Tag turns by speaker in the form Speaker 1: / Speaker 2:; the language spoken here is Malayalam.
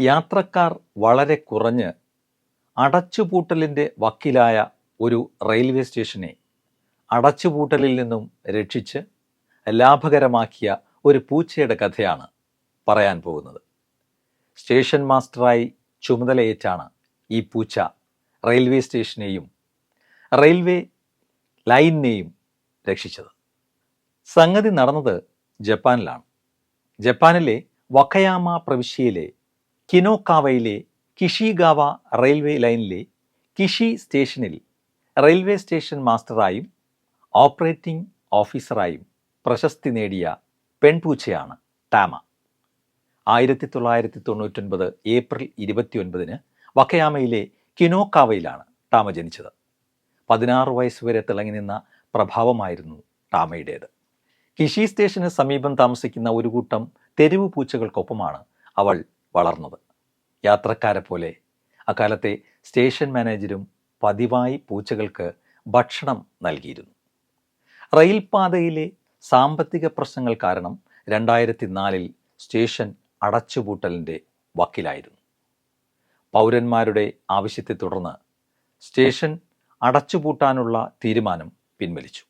Speaker 1: യാത്രക്കാർ വളരെ കുറഞ്ഞ് അടച്ചുപൂട്ടലിൻ്റെ വക്കിലായ ഒരു റെയിൽവേ സ്റ്റേഷനെ അടച്ചുപൂട്ടലിൽ നിന്നും രക്ഷിച്ച് ലാഭകരമാക്കിയ ഒരു പൂച്ചയുടെ കഥയാണ് പറയാൻ പോകുന്നത്. സ്റ്റേഷൻ മാസ്റ്ററായി ചുമതലയേറ്റാണ് ഈ പൂച്ച റെയിൽവേ സ്റ്റേഷനെയും റെയിൽവേ ലൈനിനെയും രക്ഷിച്ചത്. സംഗതി നടന്നത് ജപ്പാനിലാണ്. ജപ്പാനിലെ വക്കയാമ പ്രവിശ്യയിലെ കിനോക്കാവയിലെ കിഷിഗാവ റെയിൽവേ ലൈനിലെ കിഷി സ്റ്റേഷനിൽ റെയിൽവേ സ്റ്റേഷൻ മാസ്റ്ററായും ഓപ്പറേറ്റിംഗ് ഓഫീസറായും പ്രശസ്തി നേടിയ പെൺപൂച്ചയാണ് ടാമ. 1999 ഏപ്രിൽ 29 വക്കയാമയിലെ കിനോക്കാവയിലാണ് ടാമ ജനിച്ചത്. 16 വയസ്സുവരെ തിളങ്ങി നിന്ന പ്രഭാവമായിരുന്നു ടാമയുടേത്. കിഷി സ്റ്റേഷന് സമീപം താമസിക്കുന്ന ഒരു കൂട്ടം തെരുവ് പൂച്ചകൾക്കൊപ്പമാണ് അവൾ വളർന്നത്. യാത്രക്കാരെ പോലെ അക്കാലത്തെ സ്റ്റേഷൻ മാനേജരും പതിവായി പൂച്ചകൾക്ക് ഭക്ഷണം നൽകിയിരുന്നു. റെയിൽപാതയിലെ സാമ്പത്തിക പ്രശ്നങ്ങൾ കാരണം 2004 സ്റ്റേഷൻ അടച്ചുപൂട്ടലിൻ്റെ വക്കിലായിരുന്നു. പൗരന്മാരുടെ ആവശ്യത്തെ തുടർന്ന് സ്റ്റേഷൻ അടച്ചുപൂട്ടാനുള്ള തീരുമാനം പിൻവലിച്ചു.